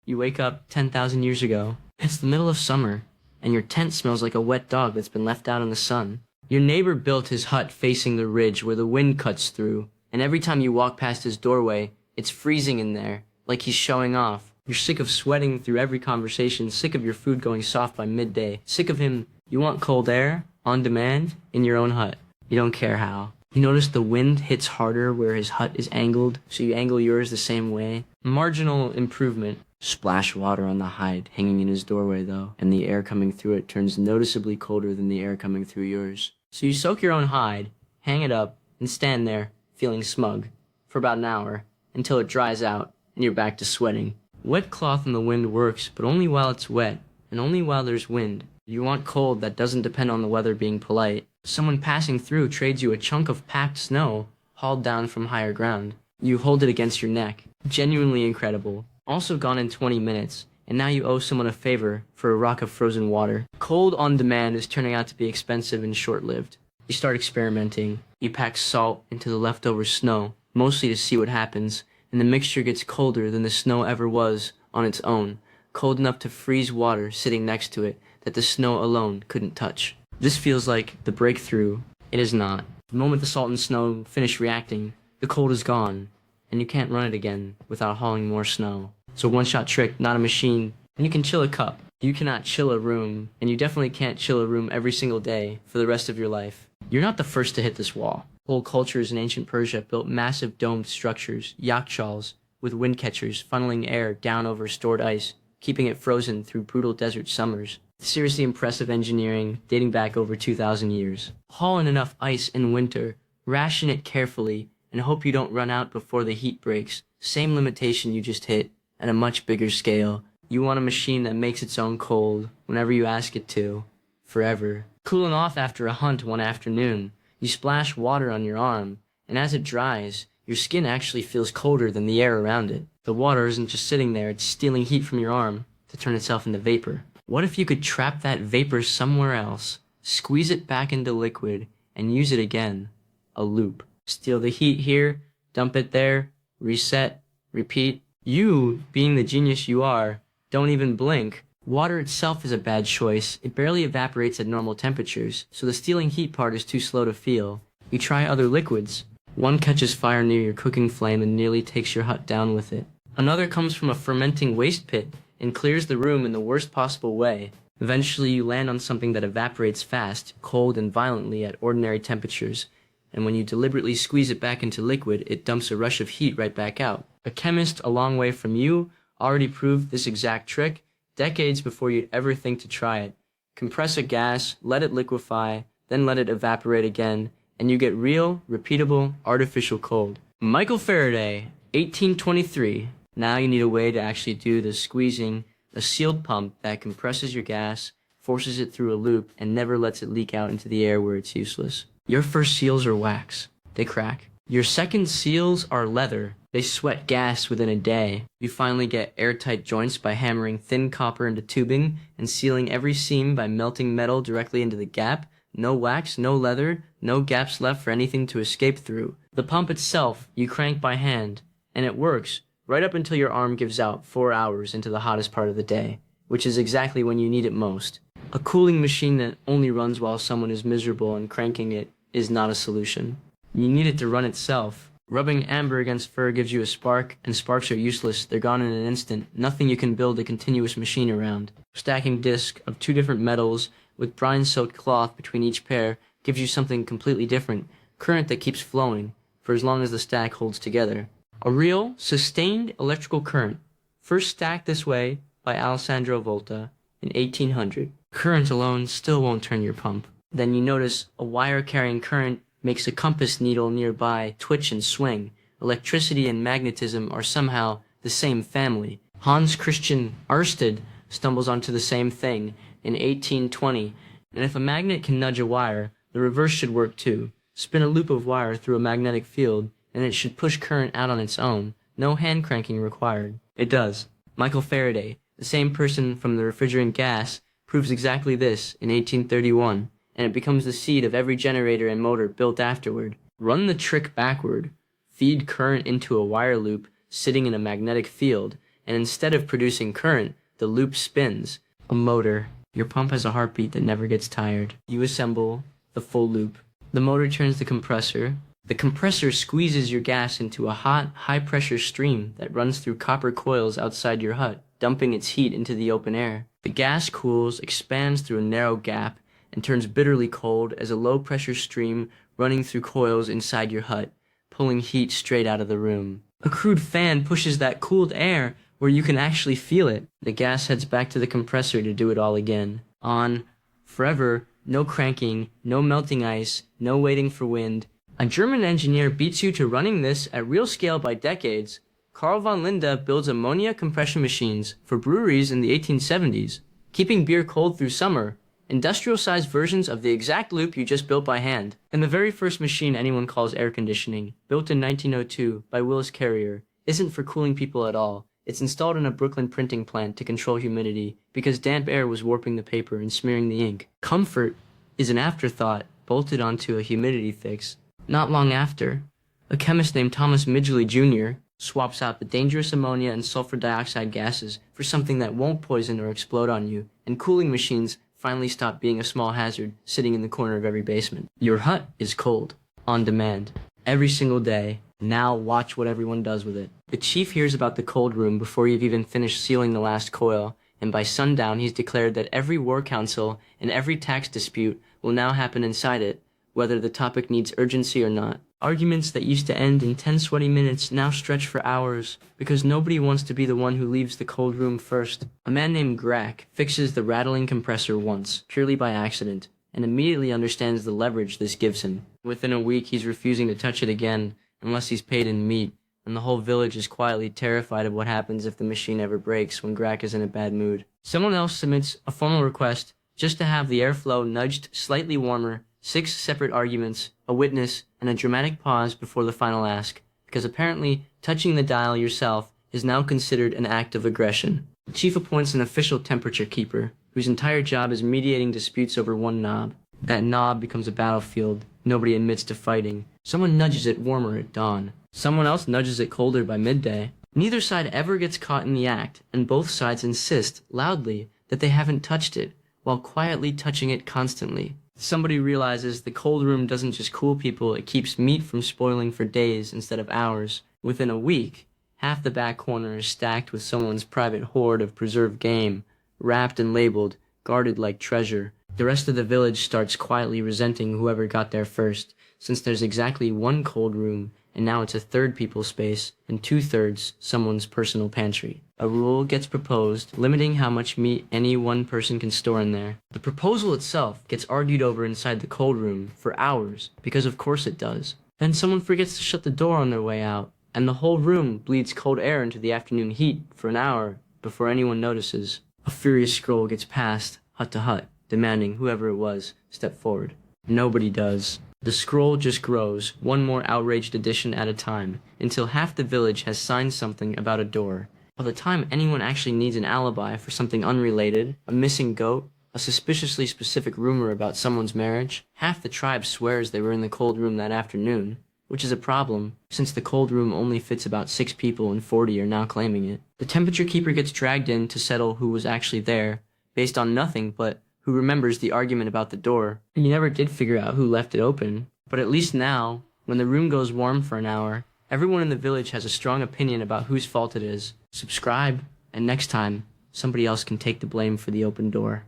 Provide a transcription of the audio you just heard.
You wake up 10,000 years ago. It's the middle of summer, and your tent smells like a wet dog that's been left out in the sun. Your neighbor built his hut facing the ridge where the wind cuts through, and every time you walk past his doorway, it's freezing in there, like he's showing off. You're sick of sweating through every conversation, sick of your food going soft by midday, sick of him. You want cold air, on demand, in your own hut. You don't care how. You notice the wind hits harder where his hut is angled, so you angle yours the same way. Marginal improvement. Splash water on the hide hanging in his doorway though, and the air coming through it turns noticeably colder than the air coming through yours. So you soak your own hide, hang it up, and stand there, feeling smug, for about an hour, until it dries out, and you're back to sweating. Wet cloth in the wind works, but only while it's wet, and only while there's wind. You want cold that doesn't depend on the weather being polite. Someone passing through trades you a chunk of packed snow, hauled down from higher ground. You hold it against your neck. Genuinely incredible. Also gone in 20 minutes, and now you owe someone a favor for a rock of frozen water. Cold on demand is turning out to be expensive and short-lived. You start experimenting. You pack salt into the leftover snow, mostly to see what happens, and the mixture gets colder than the snow ever was on its own, cold enough to freeze water sitting next to it that the snow alone couldn't touch. This feels like the breakthrough. It is not. The moment the salt and snow finish reacting, the cold is gone, and you can't run it again without hauling more snow. It's a one-shot trick, not a machine, and you can chill a cup. You cannot chill a room, and you definitely can't chill a room every single day for the rest of your life. You're not the first to hit this wall. Whole cultures in ancient Persia built massive domed structures, yakshals, with wind catchers funneling air down over stored ice, keeping it frozen through brutal desert summers. Seriously impressive engineering dating back over 2,000 years. Haul in enough ice in winter, ration it carefully, and hope you don't run out before the heat breaks. Same limitation you just hit, at a much bigger scale. You want a machine that makes its own cold whenever you ask it to. Forever. Cooling off after a hunt one afternoon, you splash water on your arm, and as it dries, your skin actually feels colder than the air around it. The water isn't just sitting there, it's stealing heat from your arm to turn itself into vapor. What if you could trap that vapor somewhere else, squeeze it back into liquid, and use it again? A loop. Steal the heat here, dump it there, reset, repeat. You, being the genius you are, don't even blink. Water itself is a bad choice. It barely evaporates at normal temperatures, so the stealing heat part is too slow to feel. You try other liquids. One catches fire near your cooking flame and nearly takes your hut down with it. Another comes from a fermenting waste pit and clears the room in the worst possible way. Eventually you land on something that evaporates fast, cold and violently at ordinary temperatures, and when you deliberately squeeze it back into liquid, it dumps a rush of heat right back out. A chemist a long way from you already proved this exact trick decades before you'd ever think to try it. Compress a gas, let it liquefy, then let it evaporate again, and you get real, repeatable, artificial cold. Michael Faraday, 1823. Now you need a way to actually do the squeezing, a sealed pump that compresses your gas, forces it through a loop, and never lets it leak out into the air where it's useless. Your first seals are wax. They crack. Your second seals are leather. They sweat gas within a day. You finally get airtight joints by hammering thin copper into tubing and sealing every seam by melting metal directly into the gap. No wax, no leather, no gaps left for anything to escape through. The pump itself, you crank by hand, and it works right up until your arm gives out 4 hours into the hottest part of the day, which is exactly when you need it most. A cooling machine that only runs while someone is miserable and cranking it is not a solution. You need it to run itself. Rubbing amber against fur gives you a spark, and sparks are useless. They're gone in an instant. Nothing you can build a continuous machine around. Stacking discs of 2 different metals with brine-soaked cloth between each pair gives you something completely different. Current that keeps flowing for as long as the stack holds together. A real, sustained electrical current, first stacked this way by Alessandro Volta in 1800. Current alone still won't turn your pump. Then you notice a wire carrying current makes a compass needle nearby twitch and swing. Electricity and magnetism are somehow the same family. Hans Christian Ørsted stumbles onto the same thing in 1820, and if a magnet can nudge a wire, the reverse should work too. Spin a loop of wire through a magnetic field, and it should push current out on its own. No hand cranking required. It does. Michael Faraday, the same person from the refrigerant gas, proves exactly this in 1831, and it becomes the seed of every generator and motor built afterward. Run the trick backward. Feed current into a wire loop sitting in a magnetic field, and instead of producing current, the loop spins. A motor. Your pump has a heartbeat that never gets tired. You assemble the full loop. The motor turns the compressor. The compressor squeezes your gas into a hot, high-pressure stream that runs through copper coils outside your hut, dumping its heat into the open air. The gas cools, expands through a narrow gap, and turns bitterly cold as a low-pressure stream running through coils inside your hut, pulling heat straight out of the room. A crude fan pushes that cooled air where you can actually feel it. The gas heads back to the compressor to do it all again. On, forever, no cranking, no melting ice, no waiting for wind. A German engineer beats you to running this at real scale by decades. Carl von Linde builds ammonia compression machines for breweries in the 1870s, keeping beer cold through summer. Industrial-sized versions of the exact loop you just built by hand. And the very first machine anyone calls air conditioning, built in 1902 by Willis Carrier, isn't for cooling people at all. It's installed in a Brooklyn printing plant to control humidity because damp air was warping the paper and smearing the ink. Comfort is an afterthought bolted onto a humidity fix. Not long after, a chemist named Thomas Midgley Jr. swaps out the dangerous ammonia and sulfur dioxide gases for something that won't poison or explode on you, and cooling machines finally stop being a small hazard sitting in the corner of every basement. Your hut is cold, on demand, every single day. Now watch what everyone does with it. The chief hears about the cold room before you've even finished sealing the last coil, and by sundown he's declared that every war council and every tax dispute will now happen inside it, whether the topic needs urgency or not. Arguments that used to end in 10 sweaty minutes now stretch for hours, because nobody wants to be the one who leaves the cold room first. A man named Grack fixes the rattling compressor once, purely by accident, and immediately understands the leverage this gives him. Within a week he's refusing to touch it again, unless he's paid in meat, and the whole village is quietly terrified of what happens if the machine ever breaks when Grack is in a bad mood. Someone else submits a formal request just to have the airflow nudged slightly warmer, 6 separate arguments, a witness, and a dramatic pause before the final ask, because apparently touching the dial yourself is now considered an act of aggression. The chief appoints an official temperature keeper, whose entire job is mediating disputes over one knob. That knob becomes a battlefield. Nobody admits to fighting. Someone nudges it warmer at dawn. Someone else nudges it colder by midday. Neither side ever gets caught in the act, and both sides insist, loudly, that they haven't touched it, while quietly touching it constantly. Somebody realizes the cold room doesn't just cool people, it keeps meat from spoiling for days instead of hours. Within a week, half the back corner is stacked with someone's private hoard of preserved game, wrapped and labeled, guarded like treasure. The rest of the village starts quietly resenting whoever got there first, since there's exactly one cold room, and now it's a third people's space, and 2/3 someone's personal pantry. A rule gets proposed, limiting how much meat any one person can store in there. The proposal itself gets argued over inside the cold room for hours, because of course it does. Then someone forgets to shut the door on their way out, and the whole room bleeds cold air into the afternoon heat for an hour before anyone notices. A furious scroll gets passed, hut to hut, demanding whoever it was step forward. Nobody does. The scroll just grows, one more outraged edition at a time, until half the village has signed something about a door. By the time anyone actually needs an alibi for something unrelated, a missing goat, a suspiciously specific rumor about someone's marriage, half the tribe swears they were in the cold room that afternoon, which is a problem, since the cold room only fits about 6 people and 40 are now claiming it. The temperature keeper gets dragged in to settle who was actually there, based on nothing but who remembers the argument about the door. And you never did figure out who left it open. But at least now, when the room goes warm for an hour, everyone in the village has a strong opinion about whose fault it is. Subscribe, and next time, somebody else can take the blame for the open door.